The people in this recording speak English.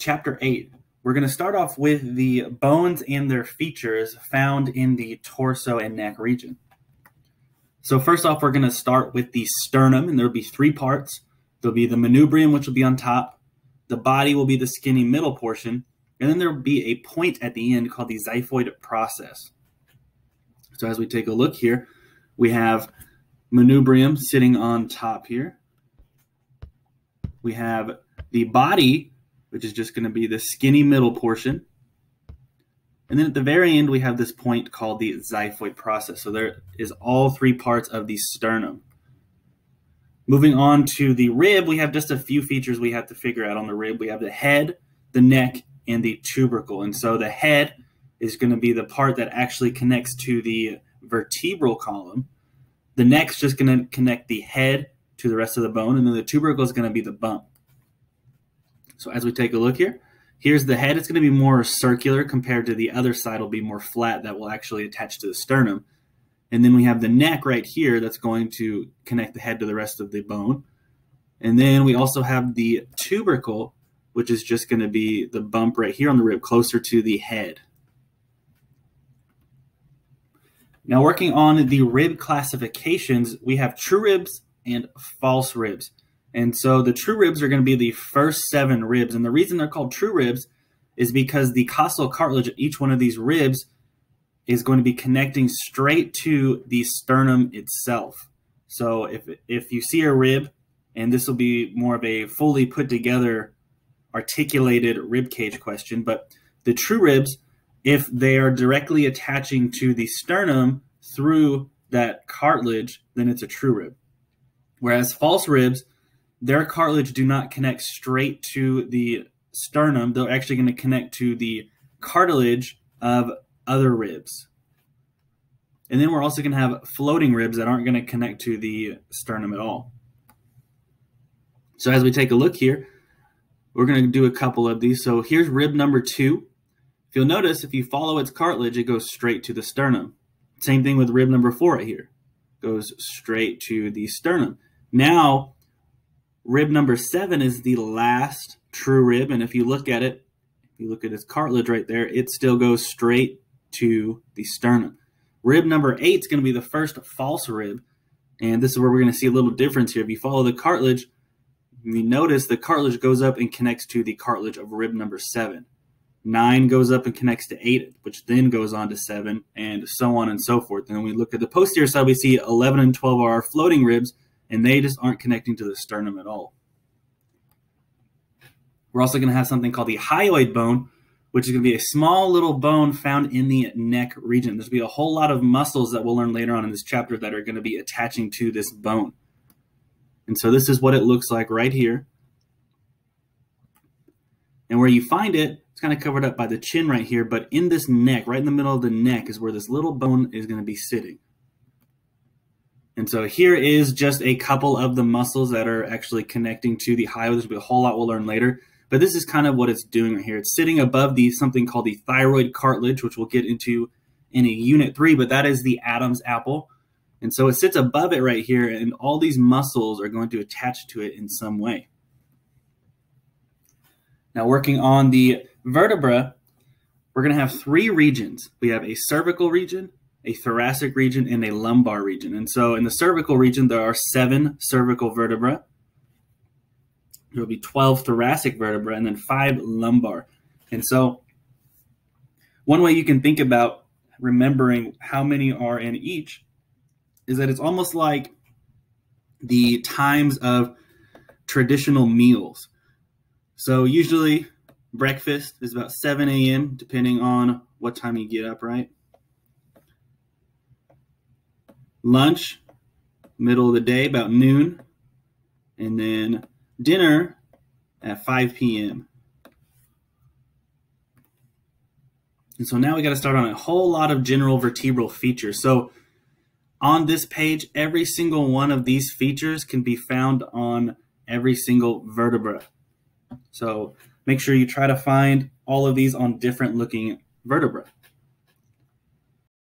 Chapter 8. We're going to start off with the bones and their features found in the torso and neck region. So first off, we're going to start with the sternum, and there will be three parts. There'll be the manubrium, which will be on top. The body will be the skinny middle portion, and then there will be a point at the end called the xiphoid process. So as we take a look here, we have manubrium sitting on top here. We have the body, which is just going to be the skinny middle portion. And then at the very end, we have this point called the xiphoid process. So there is all three parts of the sternum. Moving on to the rib, we have just a few features we have to figure out on the rib. We have the head, the neck, and the tubercle. And so the head is going to be the part that actually connects to the vertebral column. The neck's just going to connect the head to the rest of the bone, and then the tubercle is going to be the bump. So as we take a look here, here's the head. It's going to be more circular compared to the other side will be more flat that will actually attach to the sternum. And then we have the neck right here that's going to connect the head to the rest of the bone. And then we also have the tubercle, which is just going to be the bump right here on the rib, closer to the head. Now working on the rib classifications, we have true ribs and false ribs. And so the true ribs are going to be the first 7 ribs. And the reason they're called true ribs is because the costal cartilage of each one of these ribs is going to be connecting straight to the sternum itself. So if you see a rib, and this will be more of a fully put together articulated rib cage question, but the true ribs, if they are directly attaching to the sternum through that cartilage, then it's a true rib. Whereas false ribs, their cartilage do not connect straight to the sternum. They're actually going to connect to the cartilage of other ribs. And then we're also going to have floating ribs that aren't going to connect to the sternum at all. So as we take a look here, we're going to do a couple of these. So here's rib number 2. If you'll notice, if you follow its cartilage, it goes straight to the sternum. Same thing with rib number 4 right here. Goes straight to the sternum. Now, rib number 7 is the last true rib, and if you look at it, if you look at its cartilage right there, it still goes straight to the sternum. Rib number 8 is going to be the first false rib, and this is where we're going to see a little difference here. If you follow the cartilage, you notice the cartilage goes up and connects to the cartilage of rib number 7. 9 goes up and connects to 8, which then goes on to 7, and so on and so forth. And then we look at the posterior side, we see 11 and 12 are our floating ribs, and they just aren't connecting to the sternum at all. We're also going to have something called the hyoid bone, which is going to be a small little bone found in the neck region. There's going to be a whole lot of muscles that we'll learn later on in this chapter that are going to be attaching to this bone. And so this is what it looks like right here. And where you find it, it's kind of covered up by the chin right here, but in this neck, right in the middle of the neck, is where this little bone is going to be sitting. And so here is just a couple of the muscles that are actually connecting to the hyoid. There's going to be a whole lot we'll learn later. But this is kind of what it's doing right here. It's sitting above something called the thyroid cartilage, which we'll get into in a Unit 3, but that is the Adam's apple. And so it sits above it right here, and all these muscles are going to attach to it in some way. Now working on the vertebra, we're going to have 3 regions. We have a cervical region, a thoracic region, and a lumbar region. And so in the cervical region, there are 7 cervical vertebrae. There will be 12 thoracic vertebrae, and then 5 lumbar. And so one way you can think about remembering how many are in each is that it's almost like the times of traditional meals. So usually breakfast is about 7 a.m., depending on what time you get up, right? Lunch, middle of the day, about noon. And then dinner at 5 p.m. And so now we got to start on a whole lot of general vertebral features. So on this page, every single one of these features can be found on every single vertebra. So make sure you try to find all of these on different looking vertebrae.